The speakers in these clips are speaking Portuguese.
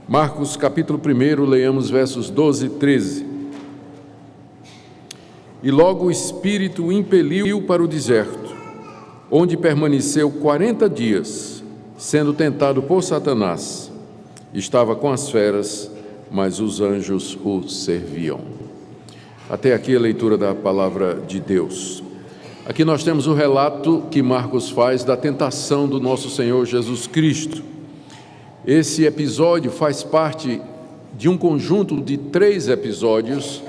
Marcos capítulo 1, leamos versos 12 e 13. E logo o Espírito o impeliu para o deserto, onde permaneceu 40 dias, sendo tentado por Satanás. Estava com as feras, mas os anjos o serviam. Até aqui a leitura da palavra de Deus. Aqui nós temos o relato que Marcos faz da tentação do nosso Senhor Jesus Cristo. Esse episódio faz parte de um conjunto de 3 episódios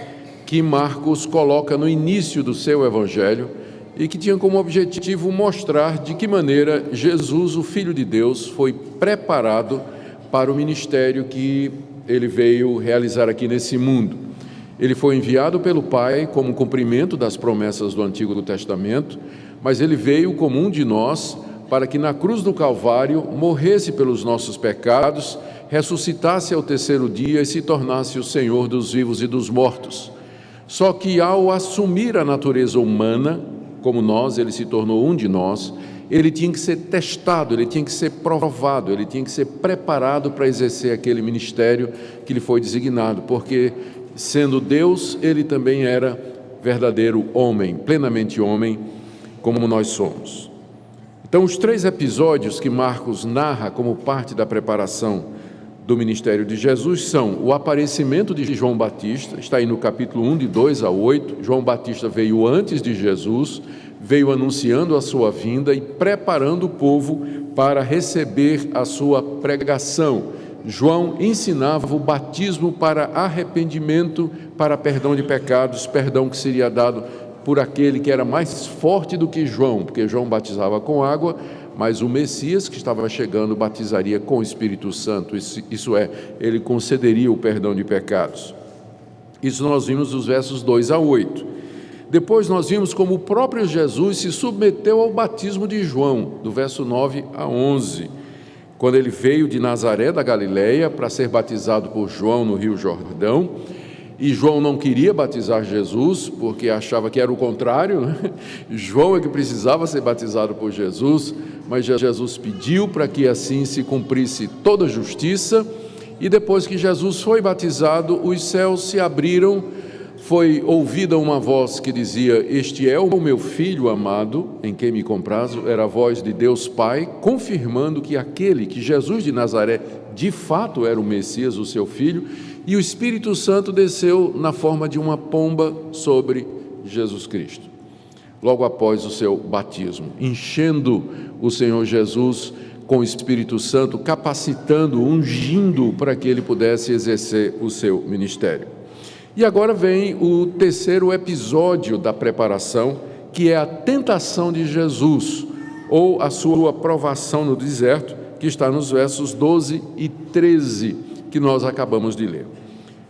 que Marcos coloca no início do seu evangelho e que tinha como objetivo mostrar de que maneira Jesus, o Filho de Deus, foi preparado para o ministério que ele veio realizar aqui nesse mundo. Ele foi enviado pelo Pai como cumprimento das promessas do Antigo Testamento, mas ele veio como um de nós para que na cruz do Calvário morresse pelos nossos pecados, ressuscitasse ao 3º dia e se tornasse o Senhor dos vivos e dos mortos. Só que ao assumir a natureza humana, como nós, ele se tornou um de nós, ele tinha que ser testado, ele tinha que ser provado, ele tinha que ser preparado para exercer aquele ministério que lhe foi designado, porque sendo Deus, ele também era verdadeiro homem, plenamente homem, como nós somos. Então, os 3 episódios que Marcos narra como parte da preparação do ministério de Jesus são o aparecimento de João Batista, está aí no capítulo 1, de 2 a 8. João Batista veio antes de Jesus, veio anunciando a sua vinda e preparando o povo para receber a sua pregação. João ensinava o batismo para arrependimento, para perdão de pecados, perdão que seria dado por aquele que era mais forte do que João, porque João batizava com água, mas o Messias que estava chegando batizaria com o Espírito Santo, isso é, ele concederia o perdão de pecados. Isso nós vimos dos versos 2 a 8. Depois nós vimos como o próprio Jesus se submeteu ao batismo de João, do verso 9 a 11, quando ele veio de Nazaré da Galileia para ser batizado por João no Rio Jordão. E João não queria batizar Jesus, porque achava que era o contrário, né? João é que precisava ser batizado por Jesus, mas Jesus pediu para que assim se cumprisse toda a justiça, e depois que Jesus foi batizado, os céus se abriram, foi ouvida uma voz que dizia: "Este é o meu Filho amado, em quem me comprazo", era a voz de Deus Pai, confirmando que aquele, que Jesus de Nazaré, de fato era o Messias, o seu Filho, e o Espírito Santo desceu na forma de uma pomba sobre Jesus Cristo, logo após o seu batismo, enchendo o Senhor Jesus com o Espírito Santo, capacitando, ungindo para que ele pudesse exercer o seu ministério. E agora vem o 3º episódio da preparação, que é a tentação de Jesus, ou a sua provação no deserto, que está nos versos 12 e 13, que nós acabamos de ler.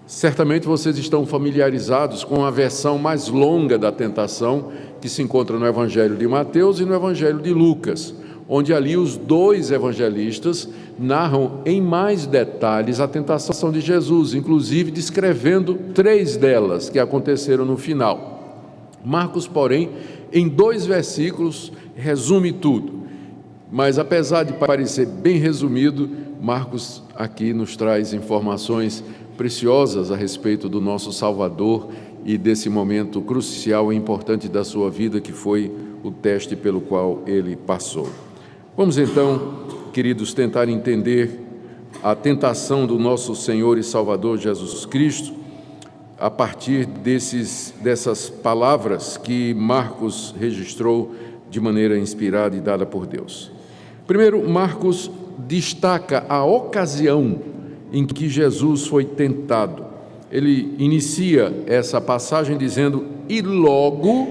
Certamente vocês estão familiarizados com a versão mais longa da tentação, que se encontra no Evangelho de Mateus e no Evangelho de Lucas, onde ali os 2 evangelistas narram em mais detalhes a tentação de Jesus, inclusive descrevendo 3 delas que aconteceram no final. Marcos, porém, em 2 versículos, resume tudo. Mas apesar de parecer bem resumido, Marcos aqui nos traz informações preciosas a respeito do nosso Salvador e desse momento crucial e importante da sua vida, que foi o teste pelo qual ele passou. Vamos então, queridos, tentar entender a tentação do nosso Senhor e Salvador Jesus Cristo a partir dessas palavras que Marcos registrou de maneira inspirada e dada por Deus. Primeiro, Marcos destaca a ocasião em que Jesus foi tentado. Ele inicia essa passagem dizendo: "E logo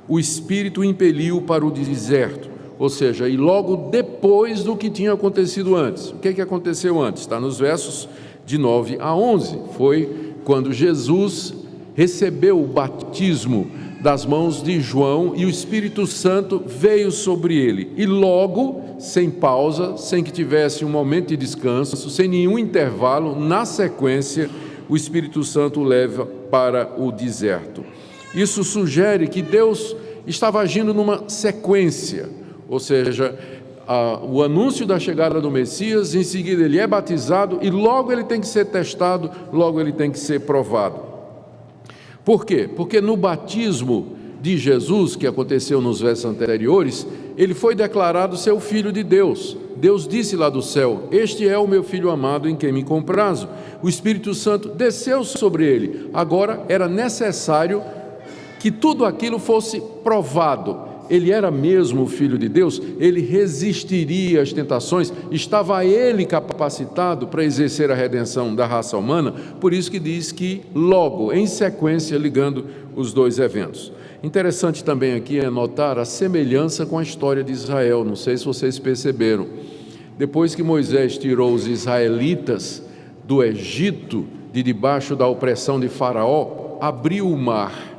o Espírito o impeliu para o deserto", ou seja, e logo depois do que tinha acontecido antes. O que aconteceu antes? Está nos versos de 9 a 11. Foi quando Jesus recebeu o batismo das mãos de João e o Espírito Santo veio sobre ele. E logo, sem pausa, sem que tivesse um momento de descanso, sem nenhum intervalo, na sequência, o Espírito Santo o leva para o deserto. Isso sugere que Deus estava agindo numa sequência, ou seja, o anúncio da chegada do Messias, em seguida ele é batizado e logo ele tem que ser testado, logo ele tem que ser provado. Por quê? Porque no batismo de Jesus, que aconteceu nos versos anteriores, ele foi declarado ser o Filho de Deus. Deus disse lá do céu: este é o meu Filho amado em quem me comprazo. O Espírito Santo desceu sobre ele. Agora era necessário que tudo aquilo fosse provado. Ele era mesmo o Filho de Deus, ele resistiria às tentações, estava ele capacitado para exercer a redenção da raça humana, por isso que diz que logo, em sequência, ligando os dois eventos. Interessante também aqui é notar a semelhança com a história de Israel, não sei se vocês perceberam. Depois que Moisés tirou os israelitas do Egito, de debaixo da opressão de Faraó, abriu o mar.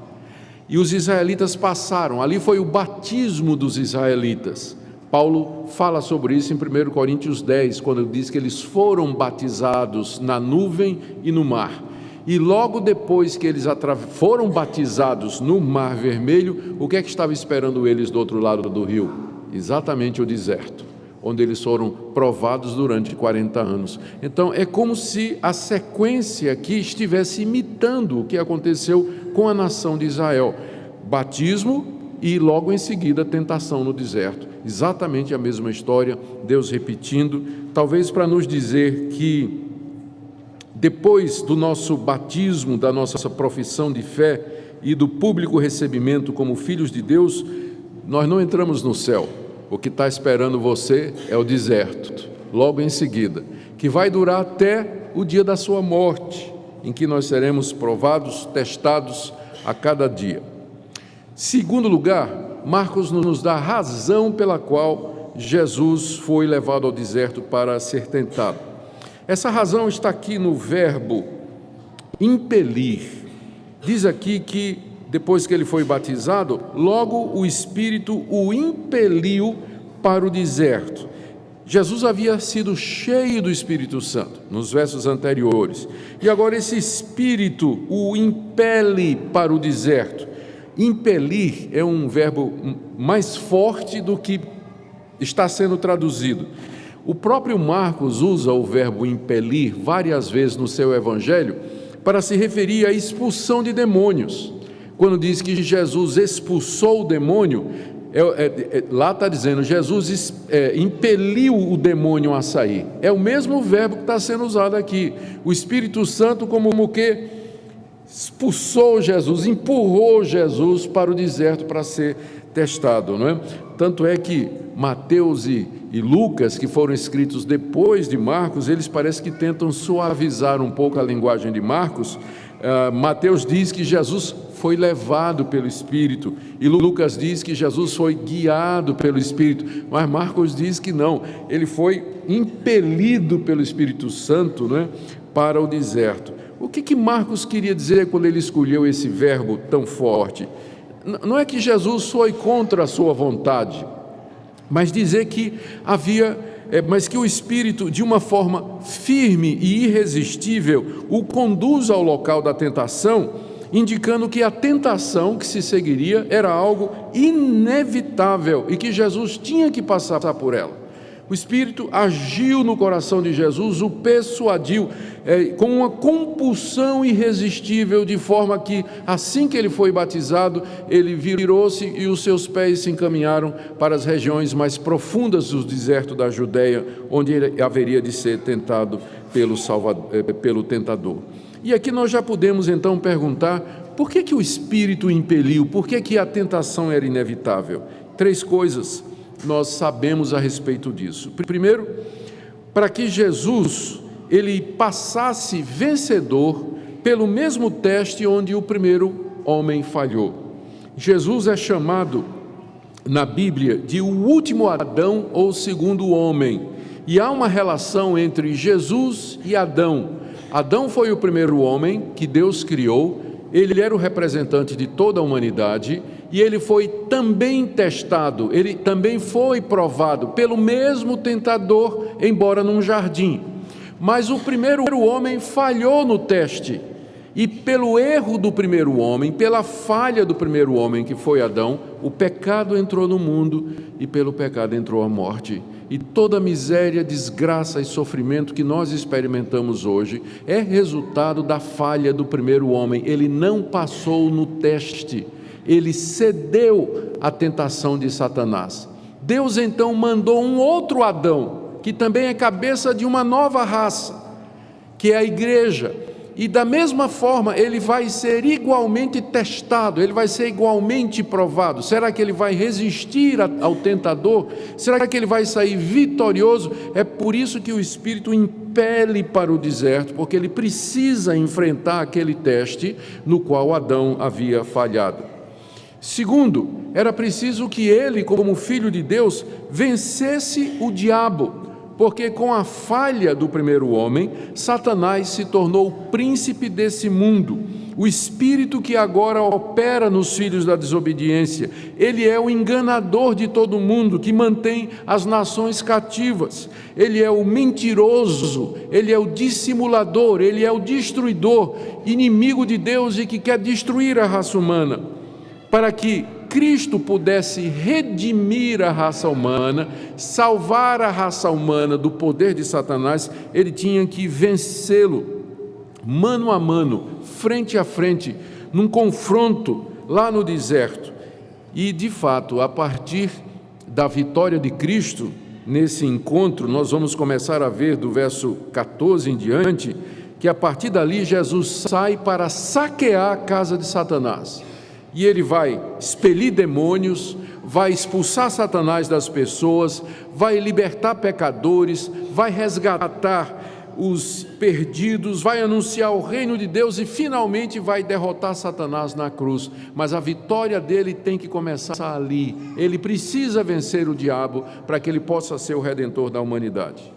E os israelitas passaram, ali foi o batismo dos israelitas. Paulo fala sobre isso em 1 Coríntios 10, quando diz que eles foram batizados na nuvem e no mar. E logo depois que eles foram batizados no Mar Vermelho, o que é que estava esperando eles do outro lado do rio? Exatamente o deserto, onde eles foram provados durante 40 anos. Então é como se a sequência aqui estivesse imitando o que aconteceu com a nação de Israel. Batismo e logo em seguida tentação no deserto. Exatamente a mesma história, Deus repetindo, talvez para nos dizer que depois do nosso batismo, da nossa profissão de fé e do público recebimento como filhos de Deus, nós não entramos no céu. O que está esperando você é o deserto, logo em seguida, que vai durar até o dia da sua morte, em que nós seremos provados, testados a cada dia. Segundo lugar, Marcos nos dá a razão pela qual Jesus foi levado ao deserto para ser tentado. Essa razão está aqui no verbo impelir. Diz aqui que depois que ele foi batizado, logo o Espírito o impeliu para o deserto. Jesus havia sido cheio do Espírito Santo nos versos anteriores, e agora esse Espírito o impele para o deserto. Impelir é um verbo mais forte do que está sendo traduzido. O próprio Marcos usa o verbo impelir várias vezes no seu evangelho para se referir à expulsão de demônios. Quando diz que Jesus expulsou o demônio, lá está dizendo, Jesus impeliu o demônio a sair. É o mesmo verbo que está sendo usado aqui. O Espírito Santo como o que expulsou Jesus, empurrou Jesus para o deserto para ser testado, não é? Tanto é que Mateus e Lucas, que foram escritos depois de Marcos, eles parecem que tentam suavizar um pouco a linguagem de Marcos. Mateus diz que Jesus foi levado pelo Espírito, e Lucas diz que Jesus foi guiado pelo Espírito, mas Marcos diz que não, ele foi impelido pelo Espírito Santo, né, para o deserto. O que Marcos queria dizer quando ele escolheu esse verbo tão forte? Não é que Jesus foi contra a sua vontade, mas dizer que mas que o Espírito, de uma forma firme e irresistível, o conduz ao local da tentação, indicando que a tentação que se seguiria era algo inevitável e que Jesus tinha que passar por ela. O Espírito agiu no coração de Jesus, o persuadiu com uma compulsão irresistível, de forma que, assim que ele foi batizado, ele virou-se e os seus pés se encaminharam para as regiões mais profundas do deserto da Judeia, onde ele haveria de ser tentado pelo tentador. E aqui nós já podemos então perguntar, por que o Espírito o impeliu? Por que a tentação era inevitável? 3 coisas nós sabemos a respeito disso. Primeiro, para que Jesus ele passasse vencedor pelo mesmo teste onde o primeiro homem falhou. Jesus é chamado na Bíblia de o último Adão ou segundo homem, e há uma relação entre Jesus e Adão. Adão foi o primeiro homem que Deus criou, ele era o representante de toda a humanidade, e ele foi também testado, ele também foi provado pelo mesmo tentador, embora num jardim. Mas o primeiro homem falhou no teste, E pelo erro do primeiro homem, pela falha do primeiro homem, que foi Adão, o pecado entrou no mundo e pelo pecado entrou a morte. E toda a miséria, desgraça e sofrimento que nós experimentamos hoje é resultado da falha do primeiro homem. Ele não passou no teste, ele cedeu à tentação de Satanás. Deus então mandou um outro Adão, que também é cabeça de uma nova raça, que é a igreja. E da mesma forma ele vai ser igualmente testado, ele vai ser igualmente provado. Será que ele vai resistir ao tentador? Será que ele vai sair vitorioso? É por isso que o Espírito o impele para o deserto, porque ele precisa enfrentar aquele teste no qual Adão havia falhado. Segundo, era preciso que ele, como filho de Deus, vencesse o diabo. Porque com a falha do primeiro homem, Satanás se tornou o príncipe desse mundo, o espírito que agora opera nos filhos da desobediência. Ele é o enganador de todo mundo, que mantém as nações cativas. Ele é o mentiroso, ele é o dissimulador, ele é o destruidor, inimigo de Deus e que quer destruir a raça humana. Para que Cristo pudesse redimir a raça humana, salvar a raça humana do poder de Satanás, ele tinha que vencê-lo, mano a mano, frente a frente, num confronto lá no deserto. E, de fato, a partir da vitória de Cristo, nesse encontro, nós vamos começar a ver do verso 14 em diante, que a partir dali Jesus sai para saquear a casa de Satanás. E ele vai expelir demônios, vai expulsar Satanás das pessoas, vai libertar pecadores, vai resgatar os perdidos, vai anunciar o reino de Deus e finalmente vai derrotar Satanás na cruz. Mas a vitória dele tem que começar ali. Ele precisa vencer o diabo para que ele possa ser o redentor da humanidade.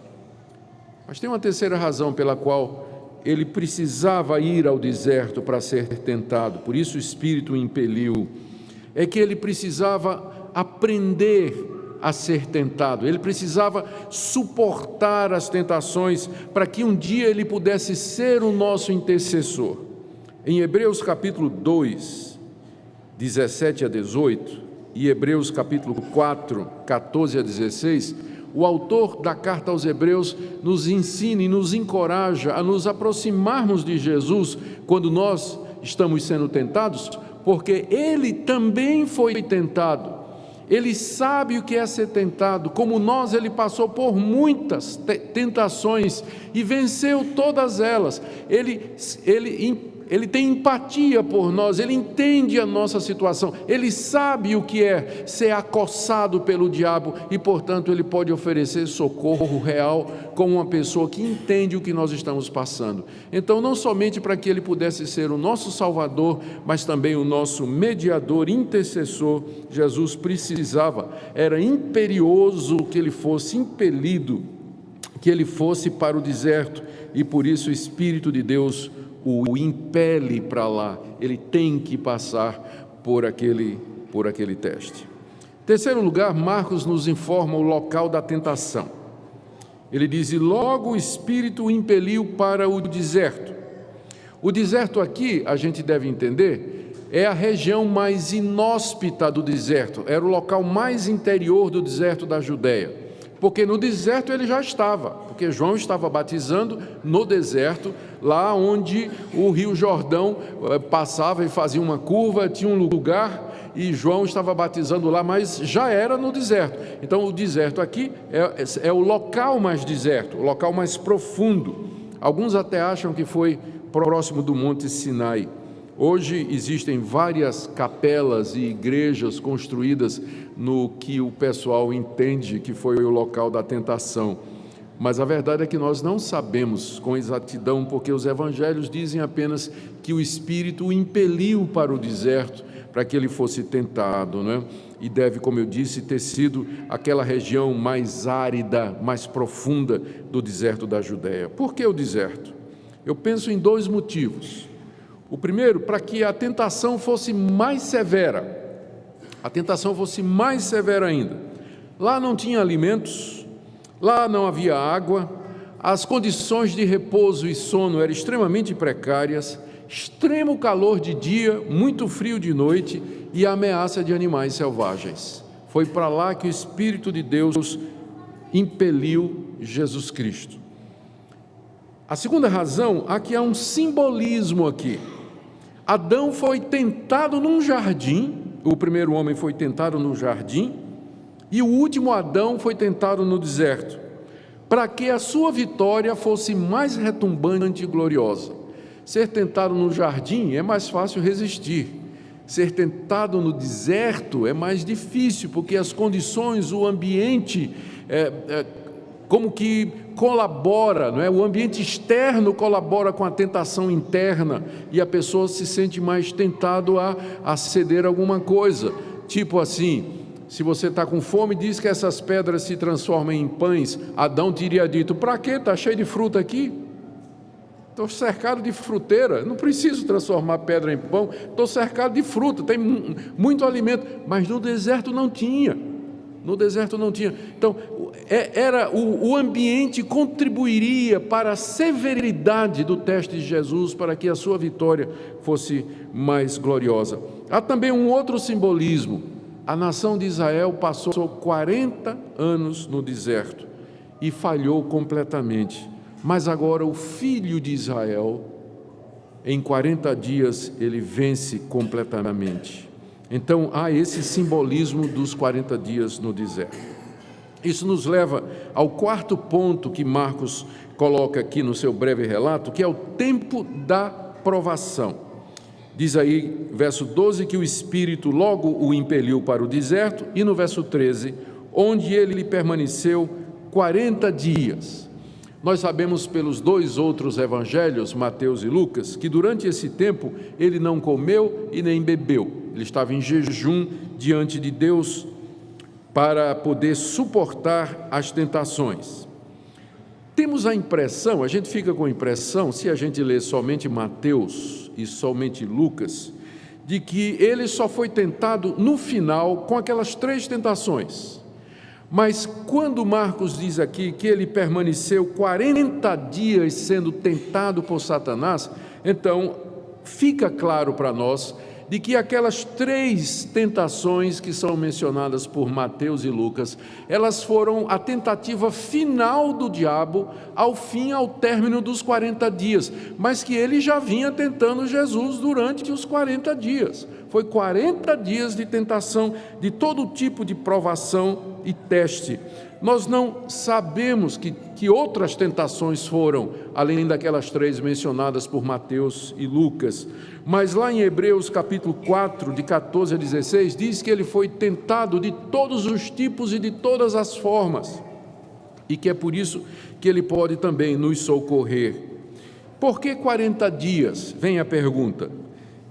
Mas tem uma terceira razão pela qual ele precisava ir ao deserto para ser tentado, por isso o Espírito o impeliu. É que ele precisava aprender a ser tentado, ele precisava suportar as tentações para que um dia ele pudesse ser o nosso intercessor. Em Hebreus capítulo 2, 17 a 18, e Hebreus capítulo 4, 14 a 16, o autor da carta aos Hebreus nos ensina e nos encoraja a nos aproximarmos de Jesus quando nós estamos sendo tentados, porque ele também foi tentado. Ele sabe o que é ser tentado. Como nós, ele passou por muitas tentações e venceu todas elas. Ele tem empatia por nós, ele entende a nossa situação, ele sabe o que é ser acossado pelo diabo e, portanto, ele pode oferecer socorro real como uma pessoa que entende o que nós estamos passando. Então, não somente para que ele pudesse ser o nosso Salvador, mas também o nosso mediador, intercessor, Jesus precisava, era imperioso que ele fosse impelido, que ele fosse para o deserto, e por isso o Espírito de Deus o impele para lá, ele tem que passar por aquele teste. Em terceiro lugar, Marcos nos informa o local da tentação. Ele diz: e logo o Espírito o impeliu para o deserto. O deserto aqui, a gente deve entender, é a região mais inóspita do deserto, era o local mais interior do deserto da Judéia. Porque no deserto ele já estava, porque João estava batizando no deserto, lá onde o rio Jordão passava e fazia uma curva, tinha um lugar, e João estava batizando lá, mas já era no deserto. Então o deserto aqui é o local mais deserto, o local mais profundo. Alguns até acham que foi próximo do Monte Sinai. Hoje existem várias capelas e igrejas construídas no que o pessoal entende que foi o local da tentação. Mas a verdade é que nós não sabemos com exatidão, porque os evangelhos dizem apenas que o Espírito o impeliu para o deserto, para que ele fosse tentado, né? E deve, como eu disse, ter sido aquela região mais árida, mais profunda do deserto da Judéia. Por que o deserto? Eu penso em dois motivos. O primeiro, para que a tentação fosse mais severa. A tentação fosse mais severa ainda. Lá não tinha alimentos, lá não havia água, as condições de repouso e sono eram extremamente precárias, extremo calor de dia, muito frio de noite e a ameaça de animais selvagens. Foi para lá que o Espírito de Deus impeliu Jesus Cristo. A segunda razão, aqui há um simbolismo aqui. Adão foi tentado num jardim, o primeiro homem foi tentado no jardim, e o último Adão foi tentado no deserto, para que a sua vitória fosse mais retumbante e gloriosa. Ser tentado no jardim é mais fácil resistir. Ser tentado no deserto é mais difícil, porque as condições, o ambiente, como que colabora, não é? O ambiente externo colabora com a tentação interna e a pessoa se sente mais tentado a ceder alguma coisa. Tipo assim, se você está com fome, diz que essas pedras se transformam em pães. Adão teria dito: para quê? Está cheio de fruta aqui. Estou cercado de fruteira, não preciso transformar pedra em pão, estou cercado de fruta, tem muito alimento. Mas no deserto não tinha. No deserto não tinha. Então, o ambiente contribuiria para a severidade do teste de Jesus, para que a sua vitória fosse mais gloriosa. Há também um outro simbolismo. A nação de Israel passou 40 anos no deserto e falhou completamente. Mas agora o filho de Israel, em 40 dias, ele vence completamente. Então, há esse simbolismo dos 40 dias no deserto. Isso nos leva ao quarto ponto que Marcos coloca aqui no seu breve relato, que é o tempo da provação. Diz aí, verso 12, que o Espírito logo o impeliu para o deserto, e no verso 13, onde ele permaneceu 40 dias. Nós sabemos pelos dois outros evangelhos, Mateus e Lucas, que durante esse tempo ele não comeu e nem bebeu. Ele estava em jejum diante de Deus para poder suportar as tentações. Temos a impressão, a gente fica com a impressão, se a gente lê somente Mateus e somente Lucas, de que ele só foi tentado no final com aquelas 3 tentações. Mas quando Marcos diz aqui que ele permaneceu 40 dias sendo tentado por Satanás, então fica claro para nós de que aquelas 3 tentações que são mencionadas por Mateus e Lucas, elas foram a tentativa final do diabo ao término dos 40 dias, mas que ele já vinha tentando Jesus durante os 40 dias. Foi 40 dias de tentação, de todo tipo de provação e teste. Nós não sabemos que outras tentações foram, além daquelas 3 mencionadas por Mateus e Lucas, mas lá em Hebreus capítulo 4, de 14 a 16, diz que ele foi tentado de todos os tipos e de todas as formas, e que é por isso que ele pode também nos socorrer. Por que 40 dias? Vem a pergunta.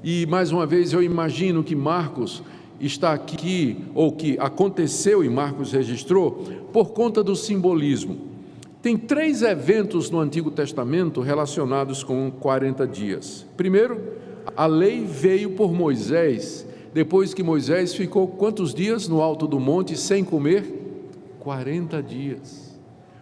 E mais uma vez eu imagino que Marcos está aqui, ou que aconteceu e Marcos registrou, por conta do simbolismo. Tem 3 eventos no Antigo Testamento relacionados com 40 dias. Primeiro, a lei veio por Moisés, depois que Moisés ficou quantos dias no alto do monte sem comer? 40 dias.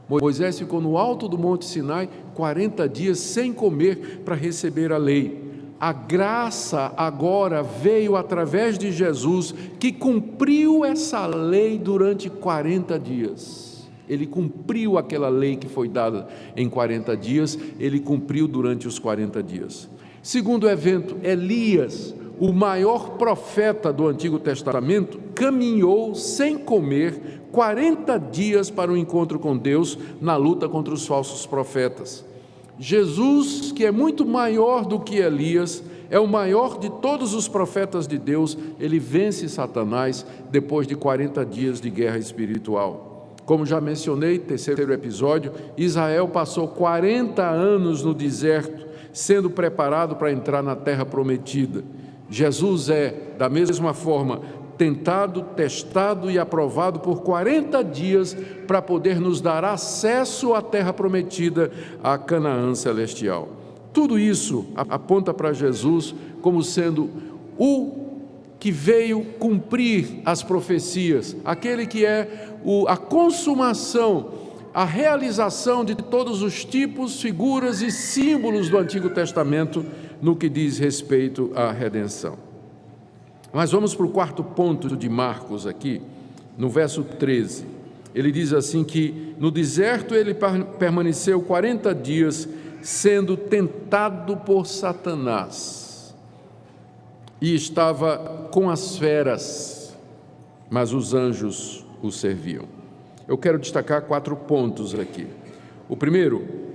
Moisés ficou no alto do monte Sinai 40 dias sem comer para receber a lei. A graça agora veio através de Jesus, que cumpriu essa lei durante 40 dias. Ele cumpriu aquela lei que foi dada em 40 dias, ele cumpriu durante os 40 dias. Segundo evento, Elias, o maior profeta do Antigo Testamento, caminhou sem comer 40 dias para o encontro com Deus na luta contra os falsos profetas. Jesus, que é muito maior do que Elias, é o maior de todos os profetas de Deus, ele vence Satanás depois de 40 dias de guerra espiritual. Como já mencionei, terceiro episódio, Israel passou 40 anos no deserto, sendo preparado para entrar na terra prometida. Jesus é, da mesma forma, tentado, testado e aprovado por 40 dias para poder nos dar acesso à terra prometida, a Canaã celestial. Tudo isso aponta para Jesus como sendo o que veio cumprir as profecias, aquele que é a consumação, a realização de todos os tipos, figuras e símbolos do Antigo Testamento no que diz respeito à redenção. Mas vamos para o quarto ponto de Marcos aqui, no verso 13. Ele diz assim que no deserto ele permaneceu 40 dias sendo tentado por Satanás e estava com as feras, mas os anjos o serviam. Eu quero destacar 4 pontos aqui. O primeiro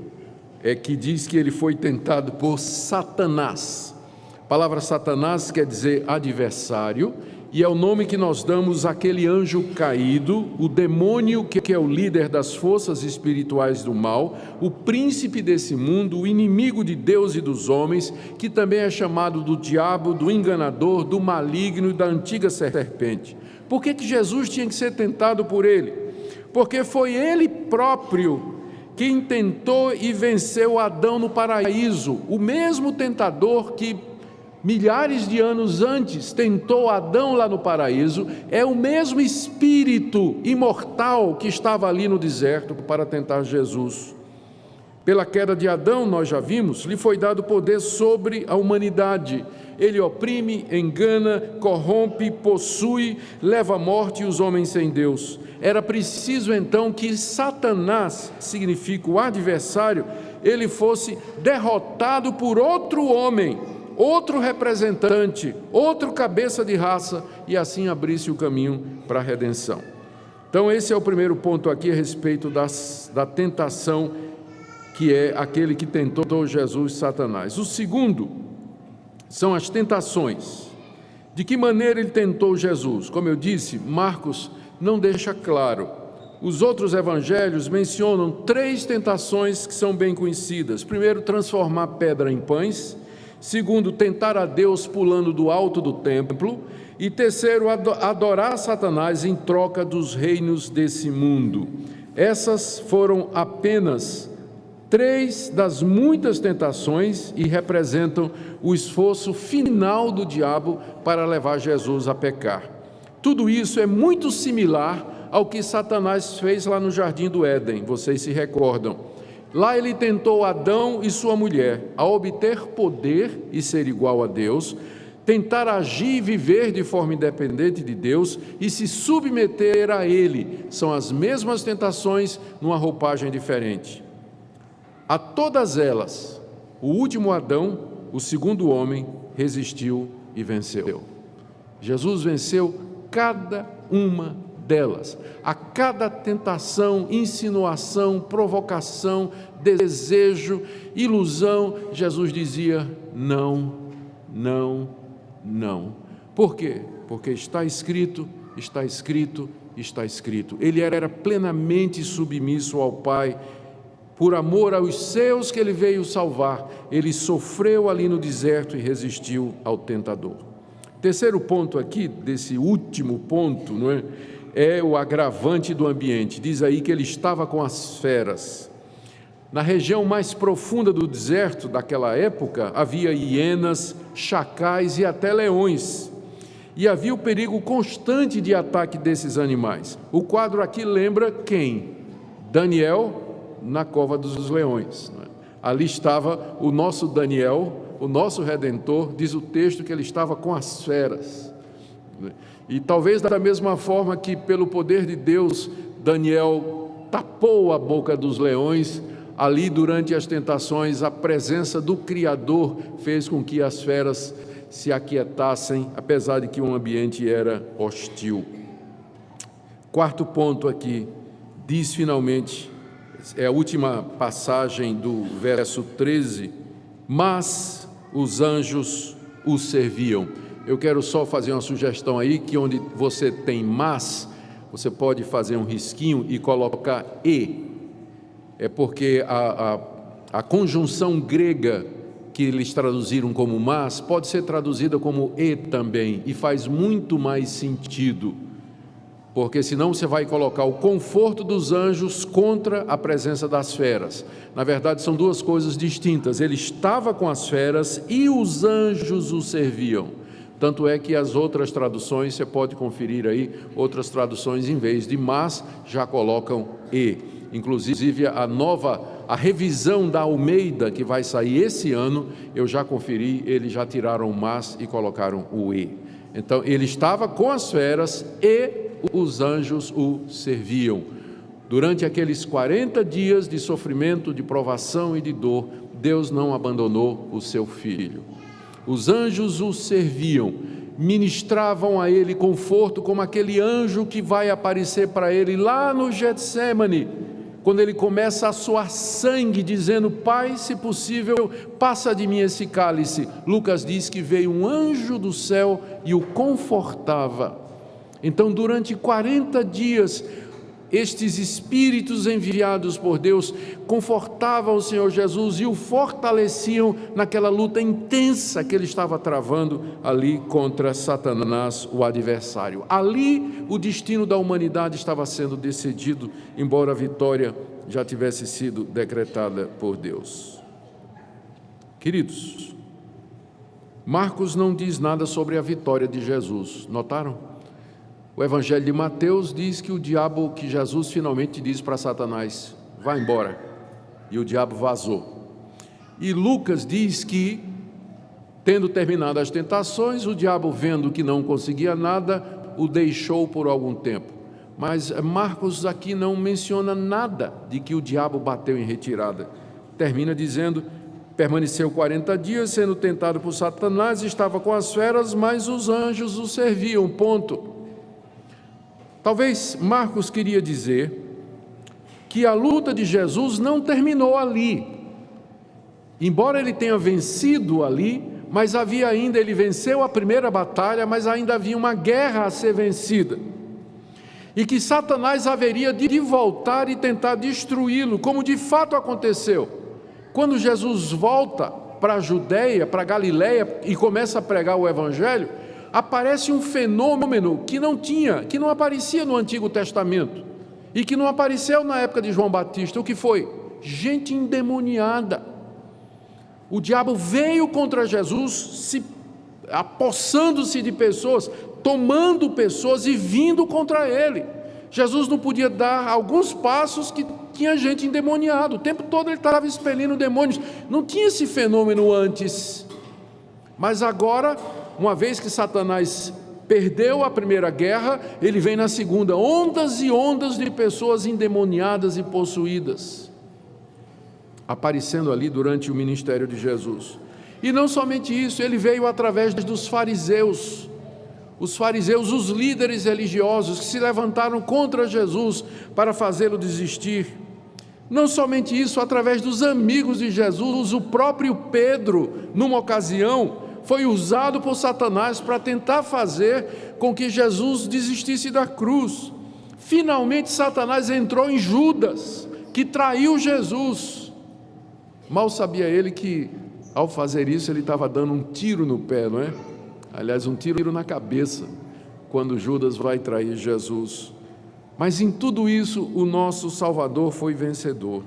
é que diz que ele foi tentado por Satanás. A palavra Satanás quer dizer adversário, e é o nome que nós damos àquele anjo caído, o demônio que é o líder das forças espirituais do mal, o príncipe desse mundo, o inimigo de Deus e dos homens, que também é chamado do diabo, do enganador, do maligno e da antiga serpente. Por que Jesus tinha que ser tentado por ele? Porque foi ele próprio quem tentou e venceu Adão no paraíso, o mesmo tentador que milhares de anos antes tentou Adão lá no paraíso, é o mesmo espírito imortal que estava ali no deserto para tentar Jesus. Pela queda de Adão, nós já vimos, lhe foi dado poder sobre a humanidade. Ele oprime, engana, corrompe, possui, leva à morte os homens sem Deus. Era preciso então que Satanás, significa o adversário, ele fosse derrotado por outro homem, outro representante, outro cabeça de raça, e assim abrisse o caminho para a redenção. Então esse é o primeiro ponto aqui a respeito da tentação, que é aquele que tentou Jesus, Satanás. O segundo são as tentações. De que maneira ele tentou Jesus? Como eu disse, Marcos não deixa claro. Os outros evangelhos mencionam 3 tentações que são bem conhecidas. Primeiro, transformar pedra em pães. Segundo, tentar a Deus pulando do alto do templo. E terceiro, adorar Satanás em troca dos reinos desse mundo. Essas foram apenas 3 das muitas tentações e representam o esforço final do diabo para levar Jesus a pecar. Tudo isso é muito similar ao que Satanás fez lá no Jardim do Éden, vocês se recordam. Lá ele tentou Adão e sua mulher a obter poder e ser igual a Deus, tentar agir e viver de forma independente de Deus e se submeter a Ele. São as mesmas tentações numa roupagem diferente. A todas elas, o último Adão, o segundo homem, resistiu e venceu. Jesus venceu cada uma delas. A cada tentação, insinuação, provocação, desejo, ilusão, Jesus dizia não, não, não. Por quê? Porque está escrito, está escrito, está escrito. Ele era plenamente submisso ao Pai. Por amor aos seus que ele veio salvar, ele sofreu ali no deserto e resistiu ao tentador. Terceiro ponto aqui, desse último ponto, não é? É o agravante do ambiente. Diz aí que ele estava com as feras. Na região mais profunda do deserto daquela época, havia hienas, chacais e até leões. E havia o perigo constante de ataque desses animais. O quadro aqui lembra quem? Daniel na cova dos leões. Ali estava o nosso Daniel, o nosso Redentor, diz o texto que ele estava com as feras. E talvez da mesma forma que pelo poder de Deus, Daniel tapou a boca dos leões, ali durante as tentações, a presença do Criador fez com que as feras se aquietassem, apesar de que o ambiente era hostil. Quarto ponto aqui, diz finalmente, é a última passagem do verso 13, mas os anjos o serviam. Eu quero só fazer uma sugestão aí, que onde você tem mas, você pode fazer um risquinho e colocar e. É porque a conjunção grega que eles traduziram como mas, pode ser traduzida como e também, e faz muito mais sentido. Porque senão você vai colocar o conforto dos anjos contra a presença das feras. Na verdade, são duas coisas distintas. Ele estava com as feras e os anjos o serviam. Tanto é que as outras traduções, você pode conferir aí, outras traduções em vez de mas, já colocam e. inclusive a revisão da Almeida, que vai sair esse ano, eu já conferi, eles já tiraram o mas e colocaram o e. Então, ele estava com as feras e os anjos o serviam. Durante aqueles 40 dias de sofrimento, de provação e de dor, Deus não abandonou o seu filho. Os anjos o serviam, ministravam a ele conforto, como aquele anjo que vai aparecer para ele lá no Getsêmani, quando ele começa a suar sangue, dizendo: Pai, se possível, passa de mim esse cálice. Lucas diz que veio um anjo do céu e o confortava. Então, durante 40 dias, estes espíritos enviados por Deus confortavam o Senhor Jesus e o fortaleciam naquela luta intensa que ele estava travando ali contra Satanás, o adversário. Ali o destino da humanidade estava sendo decidido, embora a vitória já tivesse sido decretada por Deus. Queridos, Marcos não diz nada sobre a vitória de Jesus, notaram? O Evangelho de Mateus diz que que Jesus finalmente diz para Satanás: vá embora, e o diabo vazou. E Lucas diz que, tendo terminado as tentações, o diabo, vendo que não conseguia nada, o deixou por algum tempo. Mas Marcos aqui não menciona nada de que o diabo bateu em retirada. Termina dizendo: permaneceu 40 dias, sendo tentado por Satanás, estava com as feras, mas os anjos o serviam, ponto. Talvez Marcos queria dizer que a luta de Jesus não terminou ali. Embora ele tenha vencido ali, mas havia ainda, ele venceu a primeira batalha, mas ainda havia uma guerra a ser vencida. E que Satanás haveria de voltar e tentar destruí-lo, como de fato aconteceu. Quando Jesus volta para a Judeia, para a Galileia, e começa a pregar o Evangelho, aparece um fenômeno que não aparecia no Antigo Testamento, e que não apareceu na época de João Batista. O que foi? Gente endemoniada. O diabo veio contra Jesus, apossando-se de pessoas, tomando pessoas e vindo contra ele. Jesus não podia dar alguns passos que tinha gente endemoniada. O tempo todo ele estava expelindo demônios. Não tinha esse fenômeno antes. Mas agora, uma vez que Satanás perdeu a primeira guerra, ele vem na segunda, ondas e ondas de pessoas endemoniadas e possuídas, aparecendo ali durante o ministério de Jesus. E não somente isso, ele veio através dos fariseus, os líderes religiosos que se levantaram contra Jesus para fazê-lo desistir. Não somente isso, através dos amigos de Jesus, o próprio Pedro, numa ocasião, foi usado por Satanás para tentar fazer com que Jesus desistisse da cruz. Finalmente Satanás entrou em Judas, que traiu Jesus. Mal sabia ele que, ao fazer isso, ele estava dando um tiro no pé, não é? Aliás, um tiro na cabeça, quando Judas vai trair Jesus. Mas em tudo isso, o nosso Salvador foi vencedor.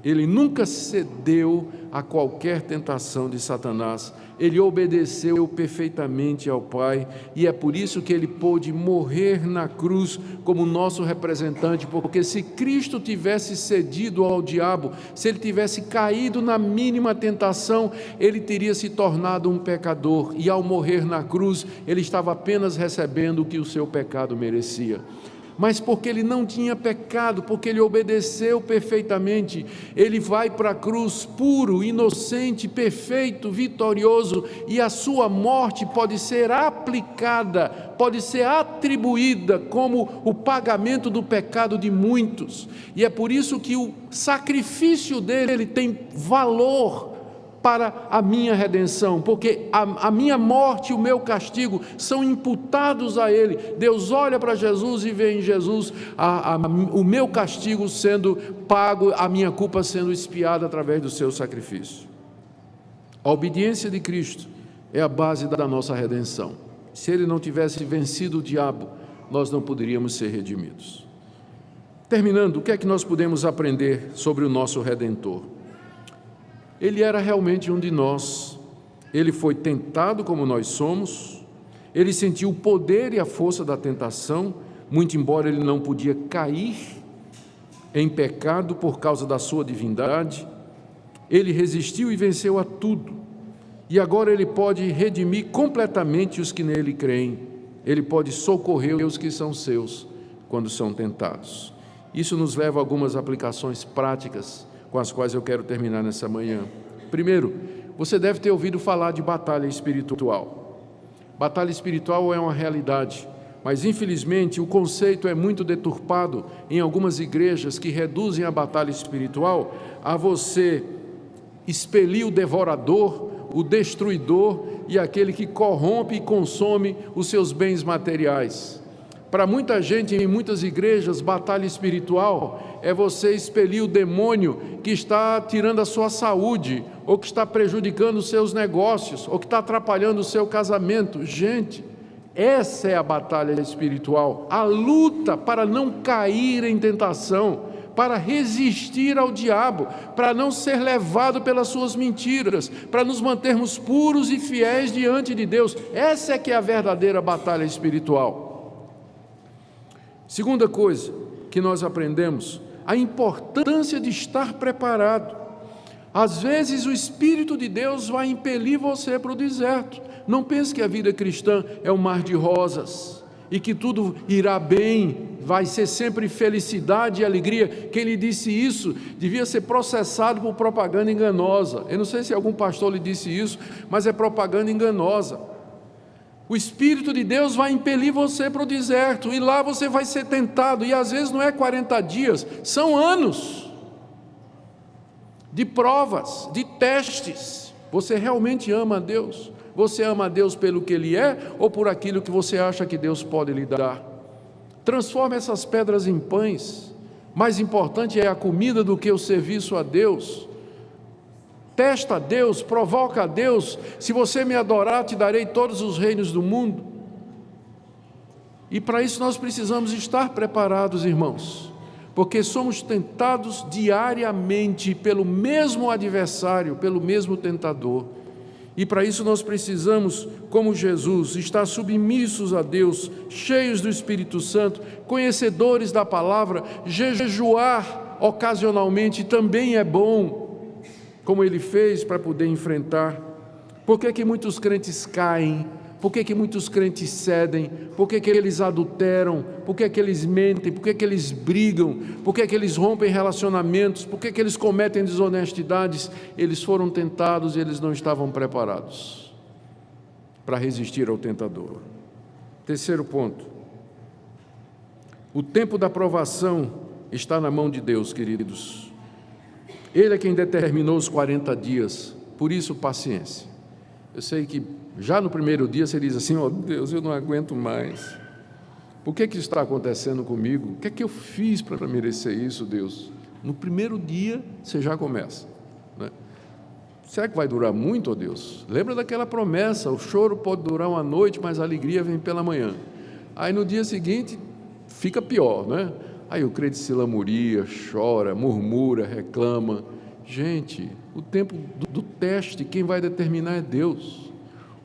Ele nunca cedeu a qualquer tentação de Satanás. Ele obedeceu perfeitamente ao Pai, e é por isso que ele pôde morrer na cruz como nosso representante, porque se Cristo tivesse cedido ao diabo, se ele tivesse caído na mínima tentação, ele teria se tornado um pecador, e ao morrer na cruz, ele estava apenas recebendo o que o seu pecado merecia. Mas porque ele não tinha pecado, porque ele obedeceu perfeitamente, ele vai para a cruz puro, inocente, perfeito, vitorioso, e a sua morte pode ser aplicada, pode ser atribuída como o pagamento do pecado de muitos. E é por isso que o sacrifício dele tem valor para a minha redenção, porque a minha morte e o meu castigo são imputados a ele. Deus olha para Jesus e vê em Jesus o meu castigo sendo pago, a minha culpa sendo expiada através do seu sacrifício. A obediência de Cristo é a base da nossa redenção. Se ele não tivesse vencido o diabo, nós não poderíamos ser redimidos. Terminando, o que é que nós podemos aprender sobre o nosso Redentor? Ele era realmente um de nós. Ele foi tentado como nós somos. Ele sentiu o poder e a força da tentação, muito embora ele não podia cair. em pecado por causa da sua divindade, ele resistiu e venceu a tudo. E agora ele pode redimir completamente os que nele creem. Ele pode socorrer os que são seus quando são tentados. Isso nos leva a algumas aplicações práticas com as quais eu quero terminar nessa manhã. Primeiro, você deve ter ouvido falar de batalha espiritual. Batalha espiritual é uma realidade, mas infelizmente o conceito é muito deturpado em algumas igrejas que reduzem a batalha espiritual a você expelir o devorador, o destruidor e aquele que corrompe e consome os seus bens materiais. Para muita gente, em muitas igrejas, batalha espiritual é você expelir o demônio que está tirando a sua saúde, ou que está prejudicando os seus negócios, ou que está atrapalhando o seu casamento. Gente, essa é a batalha espiritual, a luta para não cair em tentação, para resistir ao diabo, para não ser levado pelas suas mentiras, para nos mantermos puros e fiéis diante de Deus. Essa é que é a verdadeira batalha espiritual. Segunda coisa que nós aprendemos, a importância de estar preparado. Às vezes o Espírito de Deus vai impelir você para o deserto. Não pense que a vida cristã é um mar de rosas e que tudo irá bem, vai ser sempre felicidade e alegria. Quem lhe disse isso devia ser processado por propaganda enganosa. Eu não sei se algum pastor lhe disse isso, mas é propaganda enganosa. O Espírito de Deus vai impelir você para o deserto, e lá você vai ser tentado, e às vezes não é 40 dias, são anos de provas, de testes. Você realmente ama a Deus? Você ama a Deus pelo que Ele é, ou por aquilo que você acha que Deus pode lhe dar? Transforme essas pedras em pães. Mais importante é a comida do que o serviço a Deus. Testa a Deus, provoca a Deus. Se você me adorar, te darei todos os reinos do mundo. E para isso nós precisamos estar preparados, irmãos, porque somos tentados diariamente pelo mesmo adversário, pelo mesmo tentador. E para isso nós precisamos, como Jesus, estar submissos a Deus, cheios do Espírito Santo, conhecedores da palavra. Jejuar ocasionalmente também é bom, como ele fez para poder enfrentar. Por que que muitos crentes caem? Por que que muitos crentes cedem? Por que que eles adulteram? Por que que eles mentem? Por que que eles brigam? Por que que eles rompem relacionamentos? Por que que eles cometem desonestidades? Eles foram tentados e eles não estavam preparados para resistir ao tentador. Terceiro ponto, o tempo da provação está na mão de Deus, queridos. Ele é quem determinou os 40 dias, por isso paciência. Eu sei que já no primeiro dia você diz assim: ó Deus, eu não aguento mais. Por que que isso está acontecendo comigo? O que é que eu fiz para merecer isso, Deus? No primeiro dia você já começa, né? Será que vai durar muito, ó Deus? Lembra daquela promessa: o choro pode durar uma noite, mas a alegria vem pela manhã. Aí no dia seguinte fica pior, né? Aí o crente se lamuria, chora, murmura, reclama. Gente, o tempo do teste, quem vai determinar é Deus.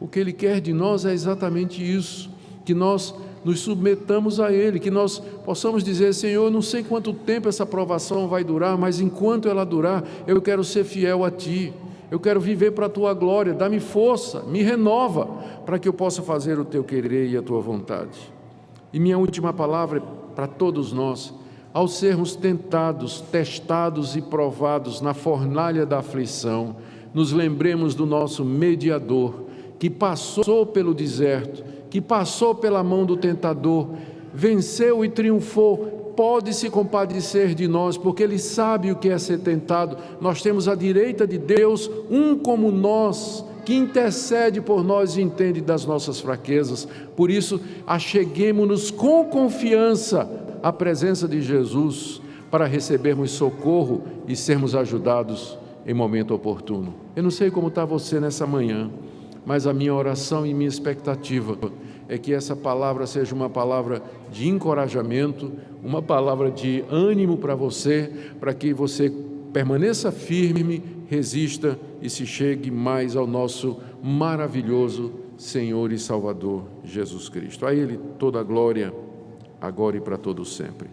O que Ele quer de nós é exatamente isso, que nós nos submetamos a Ele, que nós possamos dizer: Senhor, eu não sei quanto tempo essa provação vai durar, mas enquanto ela durar, eu quero ser fiel a Ti, eu quero viver para a Tua glória, dá-me força, me renova, para que eu possa fazer o Teu querer e a Tua vontade. E minha última palavra é para todos nós: ao sermos tentados, testados e provados na fornalha da aflição, nos lembremos do nosso mediador, que passou pelo deserto, que passou pela mão do tentador, venceu e triunfou, pode se compadecer de nós, porque Ele sabe o que é ser tentado. Nós temos à direita de Deus um como nós, que intercede por nós e entende das nossas fraquezas. Por isso, acheguemo-nos com confiança à presença de Jesus, para recebermos socorro e sermos ajudados em momento oportuno. Eu não sei como está você nessa manhã, mas a minha oração e minha expectativa é que essa palavra seja uma palavra de encorajamento, uma palavra de ânimo para você, para que você permaneça firme, resista e se chegue mais ao nosso maravilhoso Senhor e Salvador Jesus Cristo. A Ele toda a glória, agora e para todo sempre.